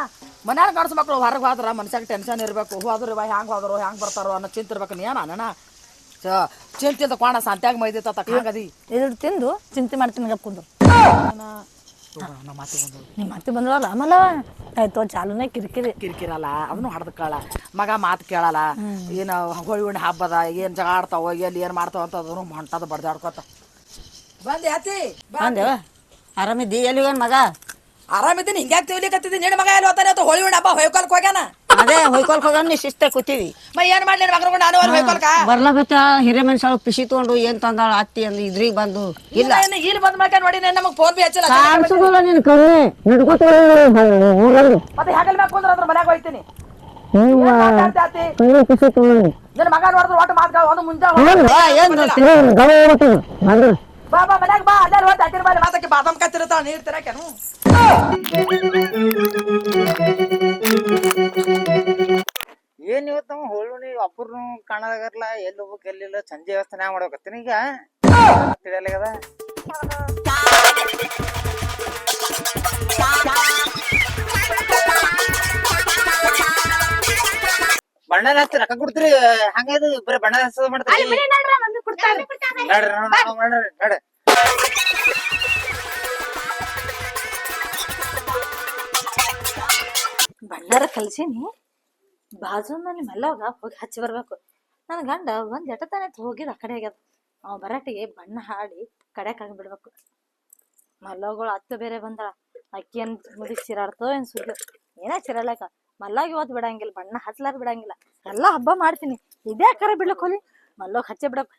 ಮನ್ಯಾಗ ಗಂಡಸ ಮಕ್ಳು ಹೊರಗೆ ಹೋದ್ರ ಮನ್ಸಾಗ ಟೆನ್ಷನ್ ಇರಬೇಕು ಹೋದ್ರು ಹ್ಯಾಂಗೆ ಹೋದ್ರು ಹ್ಯಾಂಗೆ ಬರ್ತಾರೋ ಅನ್ನೋ ಚಿಂತೆ ಇರ್ಬೇಕು ನೀ ಅಣ್ಣ ಚಿಂತೆ ಕೋಣ ಸಂತ್ಯಾಗ ಮೈದಿತ್ತ ಹಂಗದಿ ಇದ್ರ ತಿಂದು ಚಿಂತೆ ಮಾಡ್ತೀನಿ ಗಪ್ಕೊಂಡು ನಿಮ್ಮ ಮಾತಿ ಬಂದ್ರಲ್ಲ ಆಮೇಲೆ ಆಯ್ತು ಚಾಲುನೇ ಕಿರಿಕಿರಲ್ಲ ಅದನ್ನು ಹಡ್ದಕ್ಕಳ ಮಗ ಮಾತು ಕೇಳಲ್ಲ ಏನು ಹೋಳಿ ಹುಣ್ಣಿ ಹಬ್ಬದ ಏನು ಜಗ ಆಡ್ತಾವ ಎಲ್ಲಿ ಏನು ಮಾಡ್ತಾವ ಅಂತ ಅದನ್ನು ಹೊಂಟದ ಬಡ್ದಾಡ್ಕೋತ ಬಂದೆ ಅತಿ ಬಂದೇವ ಆರಾಮಿದ್ದಿ ಎಲ್ಲಿ ಹೋಗ್ಯಾನ ಮಗ ಆರಾಮಿದ್ದೀನಿ ಹಿಂಗ್ಯಾಕ್ ತಿಳ್ಲಿಕತ್ತಿದ್ದಿ ನಿನ್ನ ಮಗ ಎಲ್ಲಿ ಹೋತಾನೆ ಅಥವಾ ಹೋಳಿ ಹಬ್ಬ ಹೊಯ್ಕೊಲ್ಕ್ ಹೋಗ್ಯಾನ ಅದೇ ಹೊಯ್ಕೊಲ್ಕ್ ಹೋಗ್ಯಾನ ಶಿಸ್ತ ಕೂತೀವಿ ಏನ್ ಮಾಡ್ಲಿ ಮಗನ ನಾನು ಅಲ್ಲಿ ಹೊಯ್ಕೊಲ್ಕ ಬರ್ಲಾಗತ್ತ ಹಿರೇ ಮನುಷ್ಯ ಪಿಸಿ ತಗೊಂಡು ಏನ್ ತಂದಾಳ ಅತ್ತಿ ಅಂದ್ ಇದ್ರಿಗೆ ಬಂದು ಇಲ್ಲ ಇಲ್ಲಿ ಬಂದ್ ಮಾಡ್ಕೊಂಡು ನೋಡಿ ನಮಗ್ ಫೋನ್ ಬಿ ಹಚ್ಚಲ್ಲ ಕಾಣಿಸೋದಿಲ್ಲ ನಿನ್ ಕಣ್ಣು ನಡ್ಕೋತ ಮತ್ತೆ ಹಾಗಲ್ ಮ್ಯಾಗ ಕುಂದ್ರ ಅದ್ರ ಮನ್ಯಾಗ ಹೋಯ್ತೀನಿ ನಿನ್ನ ಮಗ ನೋಡಿದ್ರೆ ಒಟ್ಟು ಮಾತು ಒಂದು ಮುಂಜಾನೆ ಬಾ ಬಾ ಮನ್ಯಾಗ ಬಾ ಅಲ್ಲೇ ಹೋಗಿ ಅತ್ತಿರ ಬಾರಿ ಮಾತಕ್ಕೆ ಬಾದಾಮ್ ಕತ್ತಿರ್ತಾಳ ನೀರ್ ತಿರಕೇನು ಏನ್ ಇವತ್ತು ಹೋಳಿ ಒಬ್ಬರು ಕಾಣದಾಗಲ್ಲ ಎಲ್ಲಿ ಹೋಗ್ಬೇಕು ಎಲ್ಲಿಲ್ಲ ಸಂಜೆ ವ್ಯವಸ್ಥೆ ಮಾಡ್ಬೇಕತ್ತೀನಿ ಈಗ ತಿಳಿಯಲಾಗದ ಬಣ್ಣದ ಹಚ್ಚಿ ರೊಕ್ಕ ಕೊಡ್ತೀರಿ ಹಂಗ ಇದು ಬರೀ ಬಣ್ಣದ ಹಚ್ಚದ ಮಾಡ್ತೀರಿ ನಡ್ರಿ ನಡ್ರಿ ಬಣ್ಣಾರ ಕಲ್ಸೀನಿ ಬಾಜು ನನ್ನ ಮಲ್ಲವಾಗ ಹೋಗಿ ಹಚ್ಚಿ ಬರ್ಬೇಕು ನನ್ನ ಗಂಡ ಒಂದ್ ಎಟತಾನೆ ಹೋಗಿದ ಆ ಕಡೆ ಆಗ್ಯದ ಅವ ಬರಾಟಿಗೆ ಬಣ್ಣ ಹಾಡಿ ಕಡೆ ಬಿಡ್ಬೇಕು ಮಲ್ಲಗಳು ಅತ್ತ ಬೇರೆ ಬಂದ ಅಕ್ಕಿ ಏನ್ ಮುದಿ ಚಿರಾಡ್ತೋ ಏನ್ ಸುದ್ದಿ ಏನ ಚಿರಲಕ ಮಲ್ಲಾಗ ಇವತ್ತು ಬಿಡಂಗಿಲ್ಲ ಬಣ್ಣ ಹಚ್ಲಾರ ಬಿಡಂಗಿಲ್ಲ ಎಲ್ಲಾ ಹಬ್ಬ ಮಾಡ್ತೀನಿ ಇದೇ ಕರೆ ಬಿಡ್ಲಕ್ ಹೋಲಿ ಮಲ್ಲೋಗ್ ಹಚ್ಚೆ ಬಿಡಕ್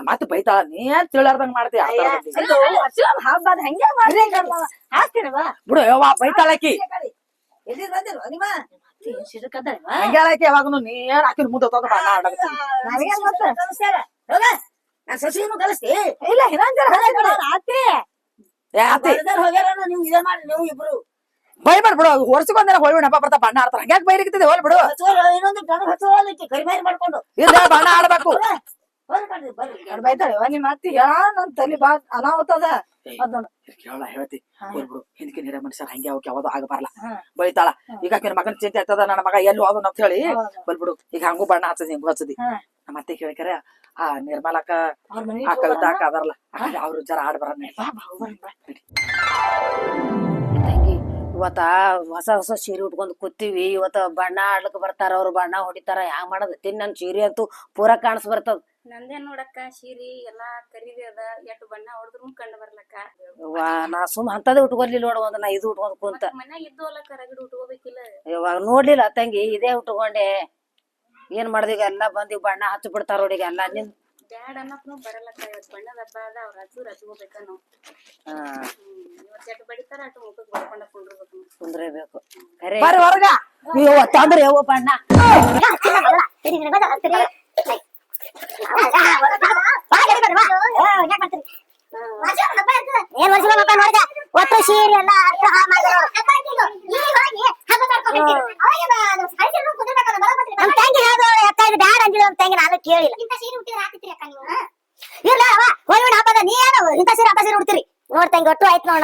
ಮತ್ತೆ ಬೈತಾಳ ನೀ ಏನ್ ತಿಳಾರ್ದಂಗ್ ಮಾಡ್ತೀಯ ಹಬ್ಬದ ಹಂಗೆ ಮಾಡ್ರಿ ಬಿಡು ಯವ್ವ ಬೈತಾಳಕಿ ಹಂಗ್ಯಾಳಕಿ ಯಾವಾಗನು ನೀ ಏನ್ ಹಾಕಿನ ಮುಂದೆ ಬಣ್ಣ ಆಡಕತ್ತಿ ಇಲ್ಲ ಆತಿ ನೀವು ಇದೇ ಮಾಡಿ ನೀವು ಇಬ್ರು ಬೈ ಮಾಡ್ಬಿಡು ವರ್ಷಕ್ಕೊಂದಿನ ಹೋಳಿ ಹಬ್ಬ ಬರ್ತಾ ಬಣ್ಣ ಆಡ್ತಾರ ಹಂಗ್ಯಾಕ್ ಬೈರಿಕ್ತಿದೆ ಹೋಲ್ ಬಿಡು ಇನ್ನೊಂದು ಗಣಪತಿ ಕರಿಮೈರಿ ಮಾಡ್ಕೊಂಡು ಇಲ್ಲ ಬಣ್ಣ ಆಡ್ಬೇಕು ಬೈತಾಳೆ ನಿಮ್ಮ ಅತ್ತಿ ನನ್ ತಲಿ ಬಾ ಅನಾಹುತದ ಅದನ್ನ ಕೇಳ ಹೇಳ್ತಿ ಬಿಡು ಹಿಂದಕ್ಕೆ ನೀರ ಮನುಷ್ಯರ ಹಂಗೆ ಅವಕ್ಕೆ ಯಾವ್ದು ಆಗಬಾರಲ್ಲ ಬೈತಾಳ ಈಗ ಆಕಿನ ಮಗನ ಚಿಂತೆ ಆಗ್ತದ ನನ್ನ ಮಗ ಎಲ್ಲಿ ಹೋಗೋದು ಅಂತ ಹೇಳಿ ಬಿಡು ಈಗ ಹಂಗೂ ಬಣ್ಣ ಹಚ್ಚದಿ ಹಿಂಗೂ ಹಚ್ಚದಿ ನಮ್ಮ ಅತ್ತೆ ಕೇಳ್ಕರೆ ಆ ನಿರ್ಮಲಕ್ಕ ಆ ಕವಿತಾ ಅಕ್ಕ ಅದಾರಲ್ಲ ಅವ್ರು ಜರ ಆಡ್ ಬರ ತಂಗಿ ಇವತ್ತ ಹೊಸ ಹೊಸ ಸೀರೆ ಉಟ್ಕೊಂಡ್ ಕೂತೀವಿ ಇವತ್ತ ಬಣ್ಣ ಆಡ್ಲಕ್ ಬರ್ತಾರ ಅವ್ರು ಬಣ್ಣ ಹೊಡಿತಾರ ಹ್ಯಾಂಗ ಮಾಡೋದ್ ನನ್ ಸೀರೆ ಅಂತೂ ಪೂರಾ ಕಾಣಿಸ್ ಬರ್ತದ ನಂದೇನ್ ನೋಡಕ್ಕ ಸೀರಿ ಎಲ್ಲಾ ಖರೀದಿ ಅದ ಎಟ್ಟು ಬಣ್ಣ ಹೊಡೆದ್ರು ಕಂಡು ಬರ್ಲಕ್ಕ ನಾ ಸುಮ್ ಅಂತದೇ ಉಟ್ಕೊಲಿಲ್ಲ ನೋಡ ಒಂದ್ ನಾ ಇದು ಉಟ್ಕೊಂಡ್ ಕುಂತ ಮನ್ಯಾಗ ಇದ್ದು ಅಲ್ಲ ಕರಗಿಡ್ ಉಟ್ಕೋಬೇಕಿಲ್ಲ ಇವಾಗ ನೋಡ್ಲಿಲ್ಲ ತಂಗಿ ಇದೇ ಉಟ್ಕೊಂಡೆ ಏನ್ ಮಾಡ್ದೀಗ ಎಲ್ಲಾ ಬಂದಿ ಬಣ್ಣ ಹಚ್ಚ ಬಿಡ್ತಾರ ನೋಡಿಗ ಎಲ್ಲಾ ನಿನ್ ಬ್ಯಾಡ ಅನ್ನಕ್ನು ಬರಲಕ್ಕ ಇವತ್ ಬಣ್ಣದ ಹಬ್ಬ ಅದ ಅವ್ರ ಹಚ್ಬೇಕನು ಇವತ್ ಎಟ್ಟು ಬಡಿತಾರ ಅಟ್ಟು ಮುಖಕ್ ಬರ್ಕೊಂಡ ಕುಂಡ್ರಬೇಕು ಕುಂದ್ರಬೇಕು ಖರೆ ಹೊರಗ ತಂದ್ರೆ ಯಾವ ಬಣ್ಣ ಒಟ್ಟು ಸೀರೆ ಎಲ್ಲ ಬ್ಯಾಡ ಅಂದಿಲ್ಲ ತಂಗಿ ನಾನು ಕೇಳಿಲ್ಲ ಇಲ್ಲ ಹೋಳಿ ಹಬ್ಬದ ನೀ ಏನು ಇಂಥ ಸೀರೆ ಹಬ್ಬ ಸೀರೆ ಉಡ್ತೀರಿ ನೋಡ್ತಂಗಿ ಒಟ್ಟು ಆಯ್ತು ನೋಡ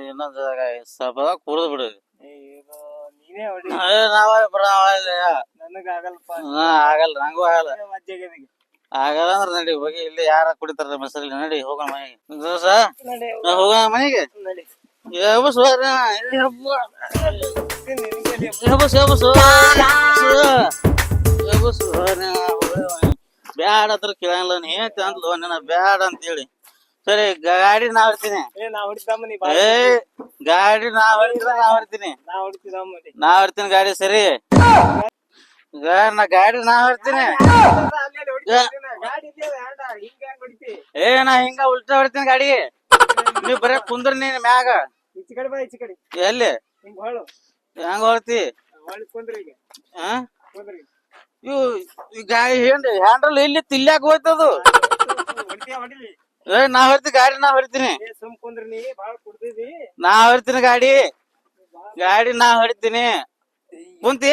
ಇನ್ನೊಂದು ಸ್ವಲ್ಪ ಕುಡ್ದು ಬಿಡು. ನೀನೇ ಹೊಡಿ, ನಾವ ನನಗ ಆಗಲ್ಪ. ಆಗಲ್ಲ, ನಂಗೂ ಆಗಲ್ಲ. ಮಜ್ಜಿಗೆ ಆಗಲ್ಲ ಅಂದ್ರೆ ನಡಿ ಹೋಗಿ, ಇಲ್ಲಿ ಯಾರ ಕುಡಿತಾರ ಮಸರಲ್ಲಿ, ನಡಿ ಹೋಗೋಣ ಮನೆಗೆ. ದೋಸ ಹೋಗೋಣ ಮನೆಗೆ. ನಡಿ. ಬ್ಯಾಡ ಹತ್ರ ಕೇಳಲ್ಲ, ನೀ ಅಂದ್ಲು ನನ್ನ ಬ್ಯಾಡ ಅಂತೇಳಿ. ಸರಿ, ಗಾಡಿ ನಾ ಹೊಡ್ತೀನಿ. ನಾ ಹೊಡಿತಮ್ಮ, ನೀ ಏ ಗಾಡಿ ನಾ ಹೊಡಿತೀನಿ, ನಾ ಹೊಡ್ತೀನಿ, ನಾ ಹೊಡಿತಿದಮ್ಮ. ನಾ ಹೊಡ್ತೀನಿ ಗಾಡಿ. ಸರಿ, ಗಾಡಿ ನಾ ಹೊಡ್ತೀನಿ. ಏ ನಾ ಹಿಂಗ ಉಲ್ಟಾ ಹೊಡ್ತೀನಿ ಗಾಡಿ. ನೀವ್ ಬರೇ ಕುಂದ್ರ ನೀನ್ ಮ್ಯಾಗ. ಈಚೆ ಕಡೆ ಬಾ, ಈಚೆ ಕಡೆ. ಎಲ್ಲಿ ಹಿಂಗ್ ಹೊಳು, ಹೆಂಗ ಹೊಡ್ತಿ? ಹೊಳಿ ಕುಂದ್ರಿ ಈಗ, ಆ ಕುಂದ್ರಿ. ಇವು ಈ ಗಾಡಿ ಹ್ಯಾಂಡಲ್ ಇಲ್ಲಿ ತಿಲ್ಯಾಕ ಹೋಯ್ತದು. ಹೊಡಿತೀಯ ಹೊಡಿಲಿ. ಏ ನಾ ಹೊಡ್ತೀನಿ ಗಾಡಿ, ನಾ ಹೊಡ್ತೀನಿ. ಸುಮ್ ಕುಂದ್ರಿ, ನೀ ಬಾಳ ಕುಡ್ದಿದಿ. ನಾ ಹೊಡ್ತೀನಿ ಗಾಡಿ, ಗಾಡಿ ನಾ ಹೊಡಿತೀನಿ. ಕುಂತಿ?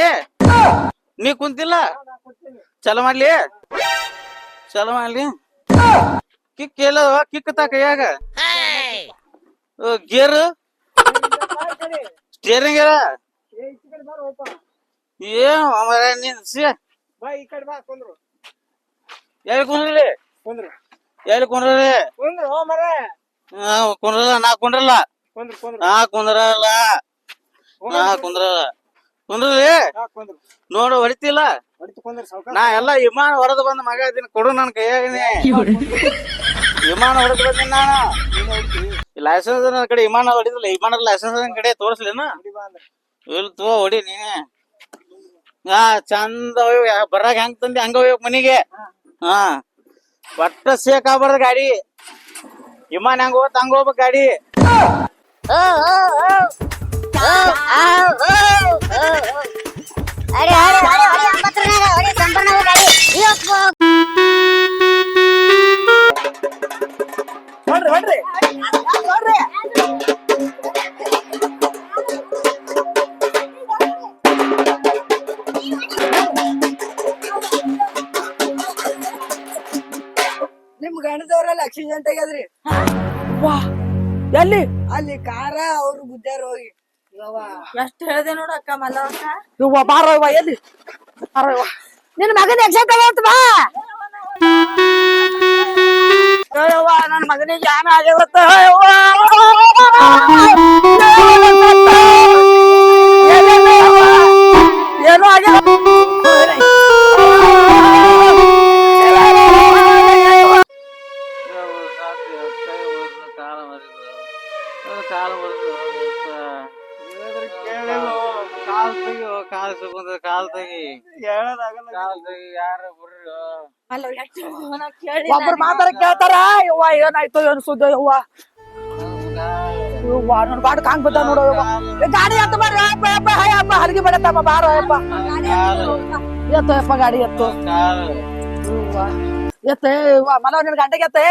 ನೀ ಕುಂತಿಲ್ಲ? ಚಲೋ ಮಾಡ್ಲಿ, ಚಲೋ ಮಾಡ್ಲಿ. ಕಿಕ್ ಎಲ್ಲ ಕಿಕ್ ತಾ ಕೈಯಾಗ. ಗೇರ್ ಸ್ಟೇರಿಂಗ್ ಎಲ್ಲ ಏನು ನೀನ್ ಬಾ ಈ ಕಡೆ ಬಾ, ಕುಂದ್ರು. ಎಲ್ಲಿ ಕುಂದ್ರಿ? ಕುಂದ್ರು ಎಲ್ಲಿ ಕುಂದ್ರಿ? ಕುಂದ್ರು ಮರೆ. ಕುಂದ್ರಲ್ಲ, ನಾ ಕುಂದ್ರಲ್ಲ, ಕುಂದ್ರು ಕುಂದ್ರು. ನಾ ಕುಂದ್ರಲ್ಲ, ನಾ ಕುಂದ್ರಲ್ಲ. ಕುಂದ್ರಿ ಕುಂದ್ರು. ನೋಡು, ಹೊಡಿತಿಲ್ಲ. ಹೊಡಿತು ಕುಂದ್ರು ಸಾವ್ಕಾಶ. ನಾ ಎಲ್ಲಾ ವಿಮಾನ ಹೊಡೆದು ಬಂದ ಮಗ ಇದೀನಿ, ಕೊಡು ನನ್ ಕೈಯಾಗಿನಿ. ವಿಮಾನ ಹೊಡೆದು ಬಂದಿನಿ ನಾನು. ಲೈಸೆನ್ಸ್ ನನ್ನ ಕಡೆ, ವಿಮಾನ ಹೊಡಿದಿಲ್ಲ. ವಿಮಾನದ ಲೈಸೆನ್ಸ್ ನನ್ನ ಕಡೆ ತೋರಿಸ್ಲೇನ? ಹೊಡಿ ಬಾ ಅಂದ್ರೆ. ಇಲ್ಲಿ ತೋ ಹೊಡಿ ನೀನೆ. ಚಂದ ಬರಾಗ ಹೆಂಗ್ ತಂದಿ ಹಂಗ ಹೋಗ್ಬೇಕು ಮನಿಗೆ. ಹಾ, ಒಟ್ಟ ಸೇಕ್ ಆಗ್ಬಾರ್ದು ಗಾಡಿ. ವಿಮಾನ ಹೆಂಗ ಹೋಗ್ತ ಹಂಗ ಹೋಗ್ಬೇಕು ಗಾಡಿ. ನೋಡ್ರಿ ನೋಡ್ರಿ ನೋಡ್ರಿ. ನಿಮ್ ಗಂಡದವ್ರೆಲ್ಲ ಆಕ್ಸಿಡೆಂಟ್ ಆಗ್ಯದ್ರಿ. ವಾ ಎಲ್ಲಿ? ಅಲ್ಲಿ ಕಾರ ಅವ್ರು ಗುದ್ದಾರ ಹೋಗಿ. ಎಷ್ಟ್ ಹೇಳ್ದೆ ನೋಡು ಅಕ್ಕ ಮಲ್ಲವಕ್ಕ. ಇವ್ವ ಬಾರೋ ಇವ್ವ, ಎಲ್ಲಿ ಬಾರೋ ಇವ್ವ. ನಿನ್ ಮಗನ ಎಕ್ಸಾಕ್ಟ್ ಆಗೈತ್ ಬಾ. ಯವ್ವ ನನ್ನ ಮಗನಿಗೆ ಏನ ಆಗ್ಯವತ್ತ? ಏನೋ ಆಗ್ಯಾವ. ಕಾಲ್ ಸುಗುಂದ್ರ ಕಾಲ್ ತೆಗಿ, ಹೇಳೋದಾಗಲ್ಲ. ಕಾಲ್ ತೆಗಿ. ಯಾರ ಬಿಡ್ರಿ ಒಬ್ರು ಮಾತಾಡ ಕೇಳ್ತಾರ. ಯವ್ವ ಏನಾಯ್ತು ಏನ್ ಸುದ್ದ? ಯವ್ವ ಯವ್ವ ನನ್ ಗಾಡಿ ಕಾಂಗ್ ಬಿದ್ದ ನೋಡು. ಯವ್ವ ಗಾಡಿ ಎತ್ತ ಬರ್ರಿ. ಅಪ್ಪ ಅಪ್ಪ ಹಾಯ ಅಪ್ಪ ಹಲ್ಗಿ ಬಡತಮ್ಮ ಬಾರೋ ಅಪ್ಪ. ಎತ್ತು ಯಪ್ಪ ಗಾಡಿ ಎತ್ತು. ಎತ್ತೆ ಮನವ ನಿನ್ ಗಂಟೆಗೆ ಎತ್ತೆ.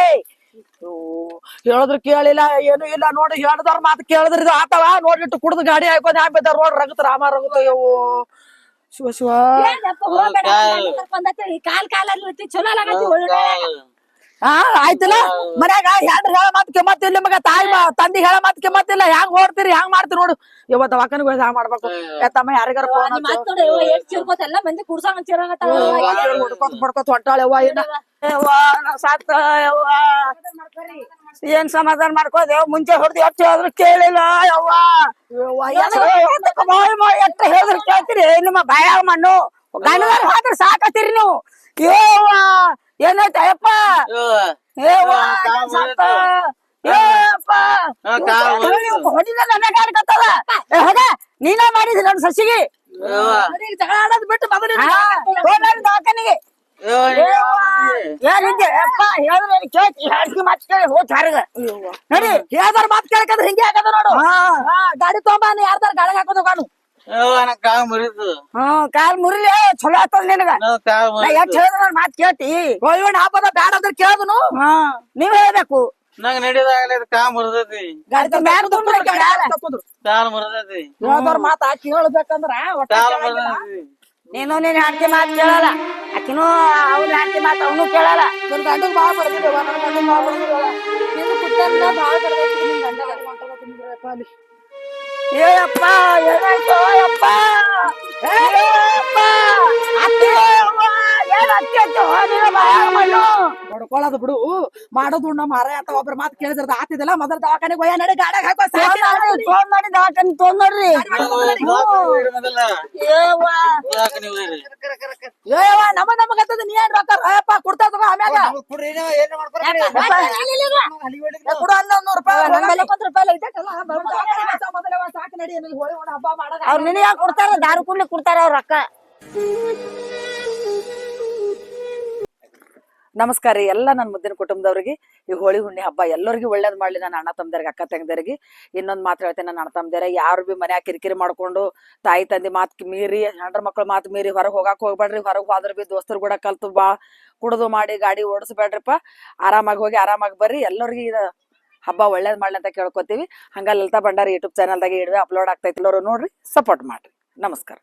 ಹೇಳಿದ್ರು ಕೇಳಿಲ್ಲ, ಏನು ಇಲ್ಲ. ನೋಡಿ ಹೇಳ್ದವ್ರ ಮಾತು ಕೇಳಿದ್ರ ಇದು ಆತವ. ನೋಡ್ಬಿಟ್ಟು ಕುಡ್ದು ಗಾಡಿ ಹಾಕೋದ್ ಹ್ಯಾಂಗ ಬಿದ್ದಾರ ನೋಡ್ರಿ. ರಗತ್ ರಾಮ ರಗತ. ಯವ್ವ ಶಿವ ಶಿವ. ಕಾಲ್ ಕಾಲಲ್ಲಿ ಚಲೋ ಆಗತ್ತಿ. ಹಾ ಆಯ್ತಿಲ್ಲ. ಮನ್ಯಾಗ ಹೆಂಡ್ರ ಹೇಳ ಮಾತ್ ಕೆಮ್ಮತ್ತಿಲ್ಲ, ಮಗ ತಾಯಿ ತಂದಿ ಹೇಳ ಮಾತ್ ಕೆಮ್ಮತ್ತಿಲ್ಲ. ಹೆಂಗ್ ಓಡ್ತೀರಿ ಹೆಂಗ್ ಮಾಡ್ತೀರಿ ನೋಡು. ಇವತ್ತು ದವಾಖಾನಿಗೆ ಹೋಗಿ ಹ್ಯಾಂಗ್ ಮಾಡ್ಬೇಕು? ಎತ್ತಮ್ಮ ಯಾರಿಗಾರ ಫೋನ್ ಎಲ್ಲ ಮಂದಿ ಕುಡ್ಸಂಗ ಹುಡ್ಕೋತ್ ಬಡ್ಕೋತ್ ಹೊಂಟಾಳ. ಯವ್ವ ಏನ ಯವ್ವ ನಾ ಸಾಕ. ಯವ್ವ ಏನ್ ಸಮಾಧಾನ ಮಾಡ್ಕೋದೇವ್? ಮುಂಚೆ ಹೊಡ್ದು ಎಷ್ಟು ಹೇಳಿದ್ರು ಕೇಳಿಲ್ಲ. ಯವ್ವ ಎಷ್ಟು ಹೇಳಿದ್ರು ಕೇಳ್ತೀರಿ? ನಿಮ್ಮ ಭಯ ಮಣ್ಣು ಗಂಡದಾರ ಹಾಕ್ರಿ ಸಾಕತ್ತೀರಿ ನೀವು. ಯವ್ವ ಏನಾಯ್ತ ಯಪ್ಪ? ನೀನ ಮಾಡಿದ್ರಿ ನನ್ ಸಸಿಗೆ ಜಗಳ ಆಡೋದ್ ಬಿಟ್ಟು ಮೊದಲು ದವಾಖಾನಿಗೆ ಏನಿದ್ದೆ ಯಪ್ಪ? ಹೇಳಿದ್ರೆ ಕೇಳ್ತಿ, ಹೇಳ್ತಿ ಮಾತ್ ಕೇಳಿ ಹೋದ್ ಹೊರಗ ನೋಡಿ. ಹೇಳ್ದಾರ ಮಾತ್ ಕೇಳಕಂದ್ರೆ ಹಿಂಗೆ ಆಗದ ನೋಡು. ಗಾಡಿ ತಗೊಂಬ, ಯಾರ್ದಾರ ಗಾಳಿಗೆ ಹಾಕೋದು ಕಾನು. ಕಾಲ್ ಮುರಿದು. ಕಾಲ್ ಮುರಿಲಿ, ಚಲೋ ಆಗ್ತದ ನಿನಗ. ಎಷ್ಟ್ ಹೇಳಿದ್ರ ನನ್ ಮಾತ್ ಕೇಳ್ತಿ? ಗೋಲ್ವಣ್ಣ ಹಬ್ಬದ ಬ್ಯಾಡ ಅಂದ್ರೆ ಕೇಳಿದ್ನು. ನೀವ್ ಹೇಳ್ಬೇಕು. ನಂಗ ನಡಿದಾಗಲೇ ಕಾಲ್ ಮುರಿದೈತಿ. ಕಾಲ್ ಮುರಿದೈತಿ. ಹೇಳ್ದವ್ರ ಮಾತ್ ಆಕಿ ಹೇಳ್ಬೇಕಂದ್ರ ಕಾಲ್ ಮುರಿದೈತಿ. ನೀನು ನೀನ್ ಹೆಂಡತಿ ಮಾತು ಕೇಳಲ್ಲ, ಆಕಿನೂ ಅವ್ನ ಹೆಂಡತಿ ಮಾತು ಅವನು ಕೇಳಲ್ಲ. ನನ್ ಗಂಡಗ್ ಬಾಳ ಬಡ್ದಿದ್ದೇವ, ನನ್ ಗಂಡಗ್ ಬಾಳ ಬಡ್ದಿದ್ದೇವ. ಗಂಡನ್ನ ಭಾಳ ಬರ್ತೈತಿ ನಿಮ್ ಗಂಡಗ. ಏಯಪ್ಪ ಏನಾಯ್ತು ಯಪ್ಪ ಬಡ್ಕೊಳ್ಳೋದು ಬಿಡು, ಮಾಡೋದು ನಮ್ಮ ಮಾರ ಅಂತ ಒಬ್ರ ಮಾತು ಕೇಳಿದ್ರದ ಆತಿದಿಲ್ಲ. ಮೊದಲ ದವಾಖಾನೆಗೆ ಹೋಯ ನಡಿ, ಗಾಡ್ಯಾಗ ಹಾಕೋ ತೊಗೊಂಡ್ ನೋಡಿ ದವಾಖಾನೆ ತೊಗೊಂಡ್ ನೋಡ್ರಿ. ನಮಗತ್ತದ ನೀ ಏನ್ ರೊಕ್ಕ ಅಯ್ಯಪ್ಪ ಕೊಡ್ತಾ ತಗೋ ಆಮ್ಯಾಗ ಕೊಡು ಅನ್ನ 100 ರೂಪಾಯಿ. ನಮ್ಮಲ್ಲಿ 1 ರೂಪಾಯಿ ಐತಲ್ಲ ಮೊದಲೇ ಸಾಕು ನಡಿ, ಹೋಳಿ ಹುಣ್ಣಿಮೆ ಹಬ್ಬ ಮಾಡೋದ. ಅವ್ರ ನಿನಗ ಕೊಡ್ತಾರ, ದಾರು ಕುಡ್ಲಿಕ್ಕೆ ಕೊಡ್ತಾರ ಅವ್ರ ರೊಕ್ಕ. ನಮಸ್ಕಾರ ರೀ ಎಲ್ಲ ನನ್ನ ಮುದ್ದಿನ ಕುಟುಂಬದವ್ರಿಗೆ. ಈ ಹೋಳಿ ಹುಣ್ಣಿ ಹಬ್ಬ ಎಲ್ಲರಿಗೂ ಒಳ್ಳೇದ್ ಮಾಡ್ಲಿ. ನನ್ನ ಅಣ್ಣ ತಮ್ಮದವ್ರಿಗೆ, ಅಕ್ಕ ತಂಗಿದವ್ರಿಗೆ ಇನ್ನೊಂದ್ ಮಾತು ಹೇಳ್ತೇನೆ. ನನ್ನ ಅಣ್ಣ ತಮ್ಮದವ್ರ ಯಾರು ಬಿ ಮನ್ಯಾಗ ಕಿರಿಕಿರಿ ಮಾಡ್ಕೊಂಡು ತಾಯಿ ತಂದೆ ಮಾತು ಮೀರಿ, ಹೆಂಡ್ರ ಮಕ್ಳ ಮಾತು ಮೀರಿ ಹೊರಗೆ ಹೋಗಾಕ್ ಹೋಗ್ಬೇಡ್ರಿ. ಹೊರಗೆ ಹೋದ್ರ ಬಿ ದೋಸ್ತರು ಕೂಡ ಕಲ್ತು ಕುಡ್ದು ಮಾಡಿ ಗಾಡಿ ಓಡಿಸ್ಬೇಡ್ರಿಪ್ಪ. ಆರಾಮಾಗಿ ಹೋಗಿ ಆರಾಮಾಗಿ ಬರ್ರಿ. ಎಲ್ಲರಿಗೂ ಇದು ಹಬ್ಬ ಒಳ್ಳೇದ್ ಮಾಡ್ಲಿ ಅಂತ ಕೇಳ್ಕೊತೀವಿ. ಹಂಗ ಲಲಿತಾ ಭಂಡಾರಿ ಯೂಟ್ಯೂಬ್ ಚಾನಲ್ದಾಗ ಅಪ್ಲೋಡ್ ಆಗ್ತೈತಿ, ಎಲ್ಲರೂ ನೋಡ್ರಿ, ಸಪೋರ್ಟ್ ಮಾಡ್ರಿ. ನಮಸ್ಕಾರ.